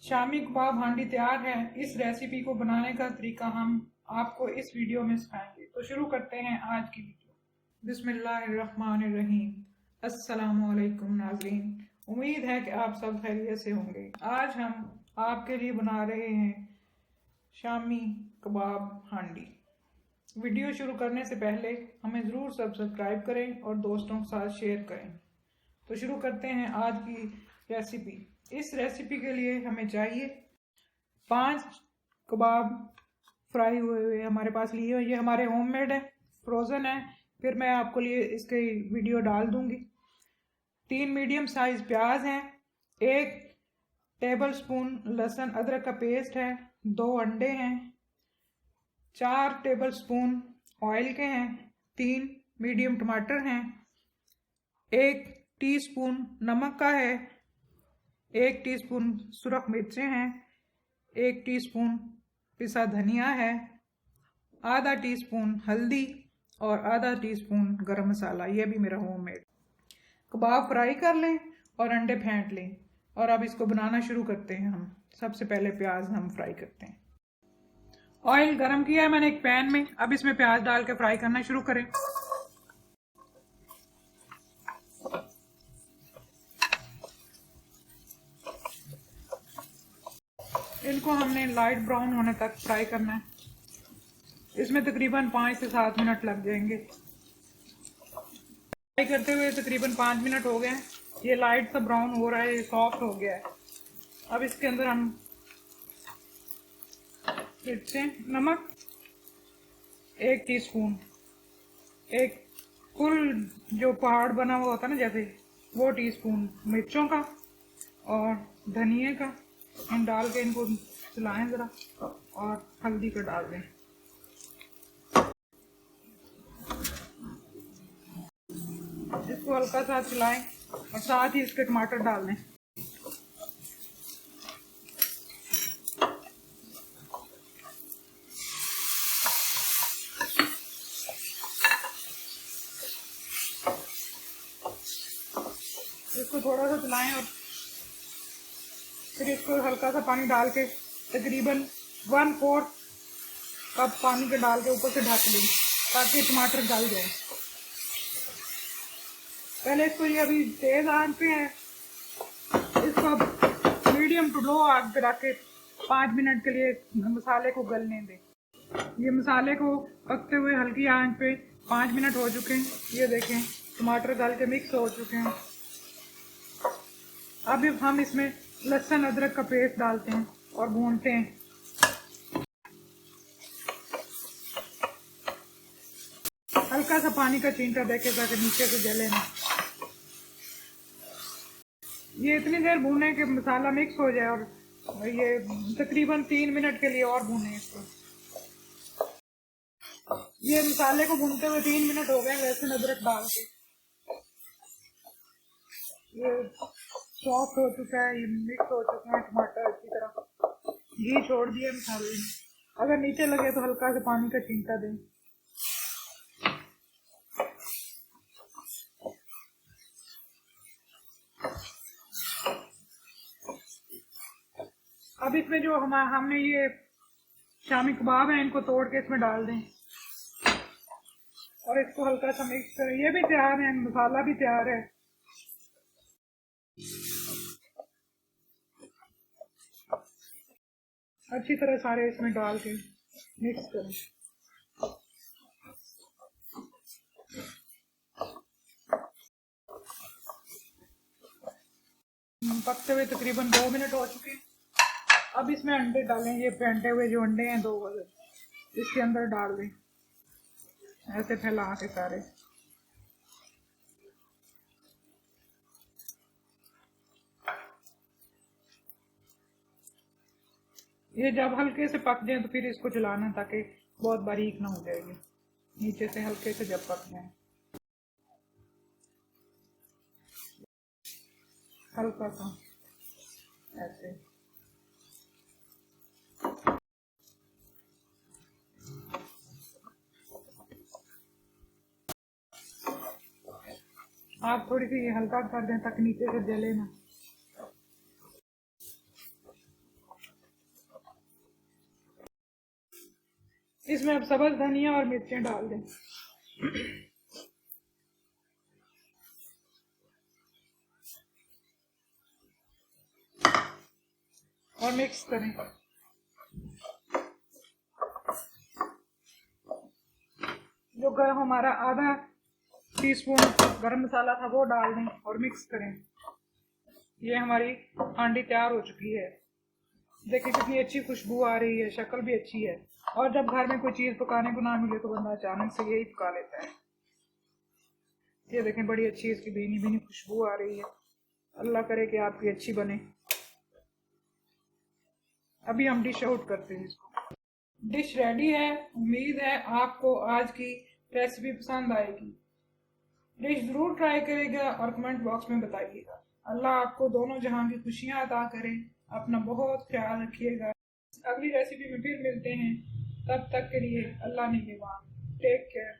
शामी कबाब हांडी तैयार है। इस रेसिपी को बनाने का तरीका हम आपको इस वीडियो में सिखाएंगे। तो शुरू करते हैं आज की वीडियो। बिस्मिल्लाहिर्रहमानिर्रहीम। अस्सलामु अलैकुम नाज़रीन, उम्मीद है कि आप सब खैरियत से होंगे। आज हम आपके लिए बना रहे हैं शामी कबाब हांडी। वीडियो शुरू करने से पहले हमें ज़रूर सब्सक्राइब करें और दोस्तों के साथ शेयर करें। तो शुरू करते हैं आज की रेसिपी। इस रेसिपी के लिए हमें चाहिए 5 कबाब फ्राई हुए हमारे पास लिए। ये हमारे होममेड है, फ्रोज़न है, फिर मैं आपको लिए इसके वीडियो डाल दूंगी। 3 मीडियम साइज प्याज हैं, 1 टेबल स्पून लहसुन अदरक का पेस्ट है, 2 अंडे हैं, 4 टेबल स्पून ऑयल के हैं, 3 मीडियम टमाटर हैं, 1 टीस्पून नमक का है, 1 टीस्पून सुरख मिर्चें हैं, 1 टीस्पून पिसा धनिया है, आधा टीस्पून हल्दी और आधा टीस्पून गरम मसाला। ये भी मेरा होममेड। कबाब फ्राई कर लें और अंडे फेंट लें और अब इसको बनाना शुरू करते हैं। हम सबसे पहले प्याज हम फ्राई करते हैं। ऑयल गरम किया है मैंने एक पैन में। अब इसमें प्याज डाल के फ्राई करना शुरू करें। इनको हमने लाइट ब्राउन होने तक फ्राई करना है। इसमें तकरीबन 5 से 7 मिनट लग जाएंगे। फ्राई करते हुए तकरीबन 5 मिनट हो गए हैं। ये लाइट सा ब्राउन हो रहा है, ये सॉफ्ट हो गया है। अब इसके अंदर हम मिर्चें, नमक 1 टीस्पून, एक फुल जो पहाड़ बना हुआ होता है ना जैसे, वो टीस्पून मिर्चों का और धनिए का हम डाल के इनको चलाएं ज़रा, और हल्दी का डाल दें। इसको हल्का सा चलाएं और साथ ही इसके टमाटर डाल दें। इसको थोड़ा सा चलाएं और फिर इसको हल्का सा पानी डाल के तकरीबन 1/4 कप पानी के डाल के ऊपर से ढक दें ताकि टमाटर गल जाए। पहले इसको ये अभी तेज आंच पे है, इसको मीडियम टू लो आग पे रख के 5 मिनट के लिए मसाले को गलने दें। ये मसाले को पकते हुए हल्की आंच पे 5 मिनट हो चुके हैं। ये देखें टमाटर गल के मिक्स हो चुके हैं। अब हम इसमें लहसुन अदरक का पेस्ट डालते हैं और भूनते हैं। हल्का सा पानी का छींटा देके ताकि नीचे से जले ना। ये इतनी देर भूने कि मसाला मिक्स हो जाए, और ये तकरीबन 3 मिनट के लिए और भूने इसको। ये मसाले को भूनते हुए 3 मिनट हो गए लहसुन अदरक डाल के। ये सॉफ्ट हो चुका है, ये मिक्स हो चुके हैं टमाटर अच्छी तरह। घी छोड़ दिया मसाले में। अगर नीचे लगे तो हल्का सा पानी का छींटा दें। अब इसमें जो हमने ये शामी कबाब है इनको तोड़ के इसमें डाल दें और इसको हल्का सा मिक्स करें। ये भी तैयार है, मसाला भी तैयार है। अच्छी तरह सारे इसमें डाल के मिक्स करें। पकते हुए तकरीबन 2 मिनट हो चुके हैं। अब इसमें अंडे डालें। ये फेंटे हुए जो अंडे हैं 2 इसके अंदर डाल दें, ऐसे फैला के सारे। ये जब हल्के से पक जाए तो फिर इसको चलाना ताकि बहुत बारीक ना हो जाएगी। नीचे से हल्के से जब पक जाए, हल्का सा ऐसे। आप थोड़ी सी हल्का कर दें ताकि नीचे से जले ना। इसमें अब सब्ज धनिया और मिर्चें डाल दें और मिक्स करें। जो हमारा आधा टीस्पून गरम मसाला था वो डाल दें और मिक्स करें। ये हमारी हांडी तैयार हो चुकी है। देखिए कितनी अच्छी खुशबू आ रही है, शक्ल भी अच्छी है। और जब घर में कोई चीज पकाने को ना मिले तो बंदा अचानक से यही पका लेता है। ये देखें बड़ी अच्छी इसकी भीनी भीनी खुशबू आ रही है। अल्लाह करे कि आपकी अच्छी बने। अभी हम डिश आउट करते हैं इसको। डिश रेडी है। उम्मीद है आपको आज की रेसिपी पसंद आएगी। डिश जरूर ट्राई करेगा और कमेंट बॉक्स में बताइएगा। अल्लाह आपको दोनों जहां की खुशियां अता करे। अपना बहुत ख्याल रखिएगा। अगली रेसिपी में फिर मिलते हैं। तब तक के लिए अल्लाह निगहबान। Take care.